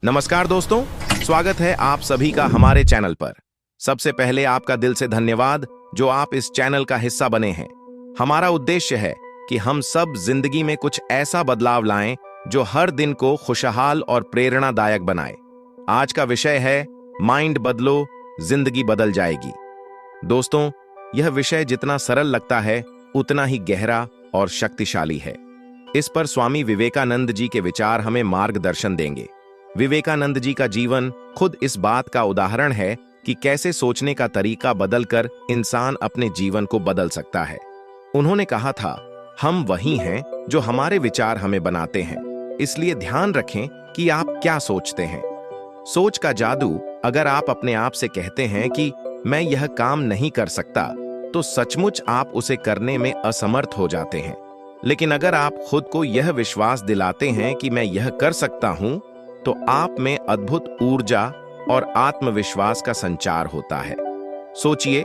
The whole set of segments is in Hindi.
नमस्कार दोस्तों, स्वागत है आप सभी का हमारे चैनल पर। सबसे पहले आपका दिल से धन्यवाद जो आप इस चैनल का हिस्सा बने हैं। हमारा उद्देश्य है कि हम सब जिंदगी में कुछ ऐसा बदलाव लाएं जो हर दिन को खुशहाल और प्रेरणादायक बनाए। आज का विषय है माइंड बदलो, जिंदगी बदल जाएगी। दोस्तों, यह विषय जितना सरल लगता है उतना ही गहरा और शक्तिशाली है। इस पर स्वामी विवेकानंद जी के विचार हमें मार्गदर्शन देंगे। विवेकानंद जी का जीवन खुद इस बात का उदाहरण है कि कैसे सोचने का तरीका बदलकर इंसान अपने जीवन को बदल सकता है। उन्होंने कहा था, हम वही हैं जो हमारे विचार हमें बनाते हैं, इसलिए ध्यान रखें कि आप क्या सोचते हैं। सोच का जादू। अगर आप अपने आप से कहते हैं कि मैं यह काम नहीं कर सकता, तो सचमुच आप उसे करने में असमर्थ हो जाते हैं। लेकिन अगर आप खुद को यह विश्वास दिलाते हैं कि मैं यह कर सकता हूं, तो आप में अद्भुत ऊर्जा और आत्मविश्वास का संचार होता है। सोचिए,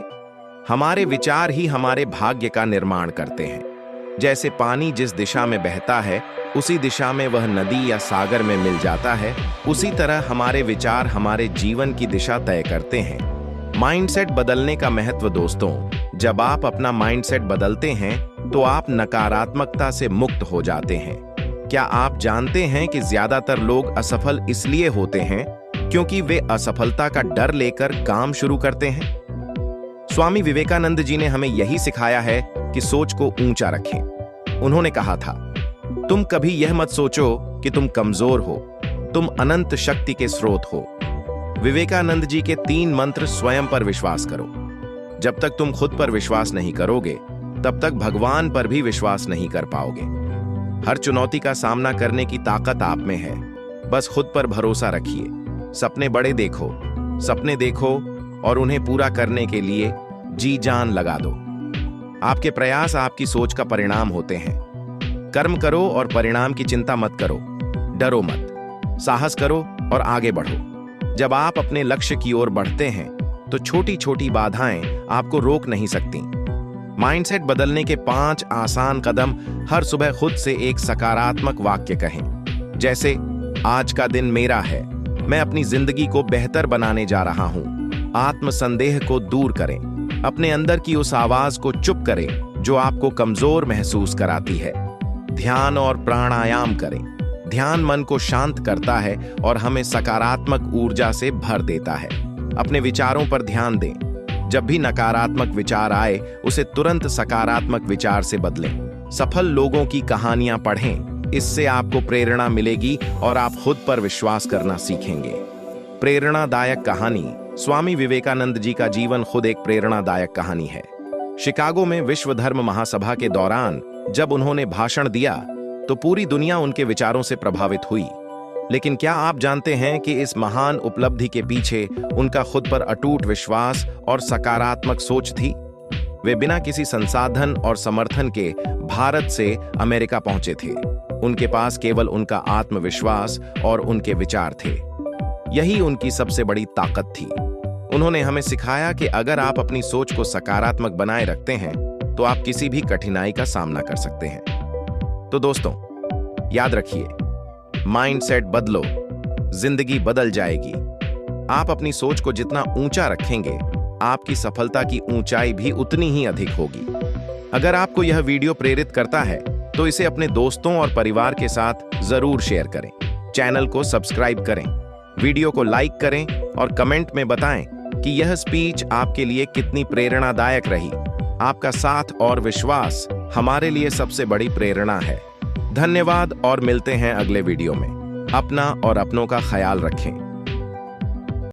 हमारे विचार ही हमारे भाग्य का निर्माण करते हैं। जैसे पानी जिस दिशा में बहता है उसी दिशा में वह नदी या सागर में मिल जाता है, उसी तरह हमारे विचार हमारे जीवन की दिशा तय करते हैं। माइंडसेट बदलने का महत्व। दोस्तों, जब आप अपना माइंडसेट बदलते हैं तो आप नकारात्मकता से मुक्त हो जाते हैं। क्या आप जानते हैं कि ज्यादातर लोग असफल इसलिए होते हैं क्योंकि वे असफलता का डर लेकर काम शुरू करते हैं। स्वामी विवेकानंद जी ने हमें यही सिखाया है कि सोच को ऊंचा रखें। उन्होंने कहा था, तुम कभी यह मत सोचो कि तुम कमजोर हो, तुम अनंत शक्ति के स्रोत हो। विवेकानंद जी के 3 मंत्र। स्वयं पर विश्वास करो। जब तक तुम खुद पर विश्वास नहीं करोगे, तब तक भगवान पर भी विश्वास नहीं कर पाओगे। हर चुनौती का सामना करने की ताकत आप में है, बस खुद पर भरोसा रखिए। सपने बड़े देखो, सपने देखो और उन्हें पूरा करने के लिए जी जान लगा दो। आपके प्रयास आपकी सोच का परिणाम होते हैं। कर्म करो और परिणाम की चिंता मत करो। डरो मत, साहस करो और आगे बढ़ो। जब आप अपने लक्ष्य की ओर बढ़ते हैं तो छोटी छोटी बाधाएं आपको रोक नहीं सकती। माइंडसेट बदलने के 5 आसान कदम। हर सुबह खुद से एक सकारात्मक वाक्य कहें, जैसे आज का दिन मेरा है, मैं अपनी जिंदगी को बेहतर बनाने जा रहा हूं। आत्मसंदेह को दूर करें। अपने अंदर की उस आवाज को चुप करें जो आपको कमजोर महसूस कराती है। ध्यान और प्राणायाम करें। ध्यान मन को शांत करता है और हमें सकारात्मक ऊर्जा से भर देता है। अपने विचारों पर ध्यान दें। जब भी नकारात्मक विचार आए, उसे तुरंत सकारात्मक विचार से बदलें। सफल लोगों की कहानियां पढ़ें, इससे आपको प्रेरणा मिलेगी और आप खुद पर विश्वास करना सीखेंगे। प्रेरणादायक कहानी। स्वामी विवेकानंद जी का जीवन खुद एक प्रेरणादायक कहानी है। शिकागो में विश्व धर्म महासभा के दौरान जब उन्होंने भाषण दिया तो पूरी दुनिया उनके विचारों से प्रभावित हुई। लेकिन क्या आप जानते हैं कि इस महान उपलब्धि के पीछे उनका खुद पर अटूट विश्वास और सकारात्मक सोच थी। वे बिना किसी संसाधन और समर्थन के भारत से अमेरिका पहुंचे थे। उनके पास केवल उनका आत्मविश्वास और उनके विचार थे। यही उनकी सबसे बड़ी ताकत थी। उन्होंने हमें सिखाया कि अगर आप अपनी सोच को सकारात्मक बनाए रखते हैं तो आप किसी भी कठिनाई का सामना कर सकते हैं। तो दोस्तों, याद रखिए, माइंडसेट बदलो, जिंदगी बदल जाएगी। आप अपनी सोच को जितना ऊंचा रखेंगे, आपकी सफलता की ऊंचाई भी उतनी ही अधिक होगी। अगर आपको यह वीडियो प्रेरित करता है तो इसे अपने दोस्तों और परिवार के साथ जरूर शेयर करें। चैनल को सब्सक्राइब करें, वीडियो को लाइक करें और कमेंट में बताएं कि यह स्पीच आपके लिए कितनी प्रेरणादायक रही। आपका साथ और विश्वास हमारे लिए सबसे बड़ी प्रेरणा है। धन्यवाद और मिलते हैं अगले वीडियो में। अपना और अपनों का ख्याल रखें।